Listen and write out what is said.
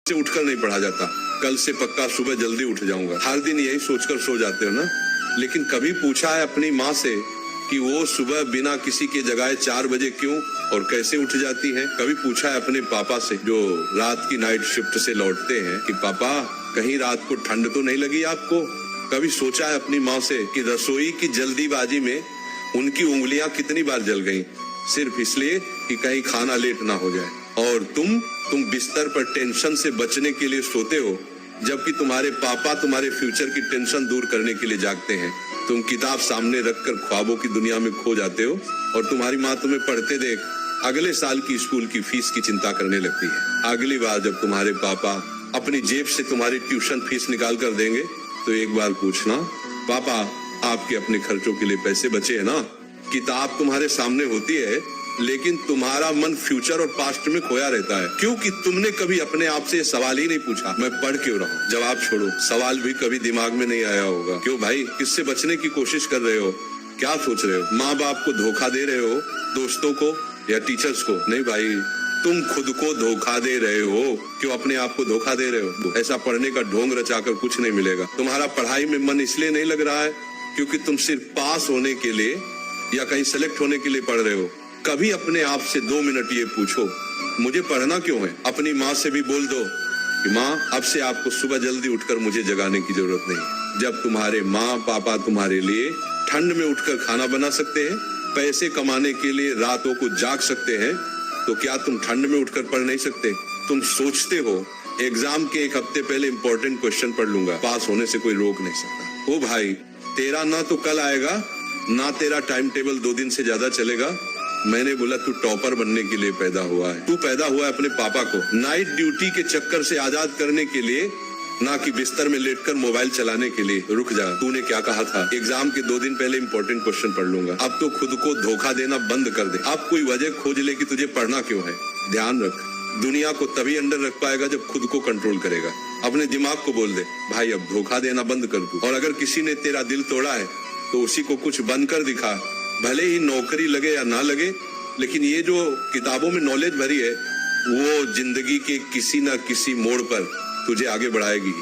से उठकर नहीं पढ़ा जाता। कल से पक्का सुबह जल्दी उठ जाऊंगा। हर दिन यही सोचकर सो जाते हो ना। लेकिन कभी पूछा है अपनी माँ से कि वो सुबह बिना किसी के जगाए 4 बजे क्यों और कैसे उठ जाती हैं? कभी पूछा है अपने पापा से जो रात की नाइट शिफ्ट से लौटते हैं कि पापा कहीं रात को ठंड तो नहीं लगी आपको? कभी सोचा है अपनी माँ से कि रसोई की जल्दीबाजी में उनकी उंगलियां कितनी बार जल गईं सिर्फ इसलिए कि कहीं खाना लेट ना हो जाए? और तुम बिस्तर पर टेंशन से बचने के लिए सोते हो, जबकि तुम्हारे पापा तुम्हारे फ्यूचर की टेंशन दूर करने के लिए जागते हैं। तुम किताब सामने रखकर ख्वाबों की दुनिया में खो जाते हो और तुम्हारी माँ तुम्हें पढ़ते देख अगले साल की स्कूल की फीस की चिंता करने लगती है। अगली बार जब तुम्हारे पापा अपनी जेब से तुम्हारी ट्यूशन फीस निकाल कर देंगे तो एक बार पूछना, पापा आपके अपने खर्चों के लिए पैसे बचे हैं ना? किताब तुम्हारे सामने होती है लेकिन तुम्हारा मन फ्यूचर और पास्ट में खोया रहता है, क्योंकि तुमने कभी अपने आप से सवाल ही नहीं पूछा मैं पढ़ क्यों रहा हूँ। जवाब छोड़ो, सवाल भी कभी दिमाग में नहीं आया होगा। क्यों भाई, किससे बचने की कोशिश कर रहे हो? क्या सोच रहे हो? माँ बाप को धोखा दे रहे हो, दोस्तों को या टीचर्स को? नहीं भाई, तुम खुद को धोखा दे रहे हो। क्यों अपने आप को धोखा दे रहे हो? ऐसा पढ़ने का ढोंग रचाकर कुछ नहीं मिलेगा। तुम्हारा पढ़ाई में मन इसलिए नहीं लग रहा है क्योंकि तुम सिर्फ पास होने के लिए या कहीं सेलेक्ट होने के लिए पढ़ रहे हो। कभी अपने आप से 2 मिनट ये पूछो, मुझे पढ़ना क्यों है? अपनी माँ से भी बोल दो कि माँ अब से आपको सुबह जल्दी उठकर मुझे जगाने की जरूरत नहीं। जब तुम्हारे माँ पापा तुम्हारे लिए ठंड में उठकर खाना बना सकते हैं, पैसे कमाने के लिए रातों को जाग सकते हैं, तो क्या तुम ठंड में उठकर पढ़ नहीं सकते? तुम सोचते हो एग्जाम के 1 हफ्ते पहले इंपॉर्टेंट क्वेश्चन पढ़ लूंगा, पास होने से कोई रोक नहीं सकता। ओ भाई, तेरा ना तो कल आएगा ना तेरा टाइम टेबल 2 दिन से ज्यादा चलेगा। मैंने बोला तू टॉपर बनने के लिए पैदा हुआ है। तू पैदा हुआ है अपने पापा को नाइट ड्यूटी के चक्कर से आजाद करने के लिए, ना कि बिस्तर में लेटकर मोबाइल चलाने के लिए। रुक जा, तूने क्या कहा था? एग्जाम के 2 दिन पहले इंपॉर्टेंट क्वेश्चन पढ़ लूंगा। अब तो खुद को धोखा देना बंद कर दे। अब कोई वजह खोज ले कि तुझे पढ़ना क्यों है। ध्यान रख, दुनिया को तभी अंडर रख पाएगा जब खुद को कंट्रोल करेगा। अपने दिमाग को बोल दे, भाई अब धोखा देना बंद कर दू। और अगर किसी ने तेरा दिल तोड़ा है तो उसी को कुछ बनकर दिखा। भले ही नौकरी लगे या ना लगे, लेकिन ये जो किताबों में नॉलेज भरी है वो जिंदगी के किसी न किसी मोड़ पर तुझे आगे बढ़ाएगी।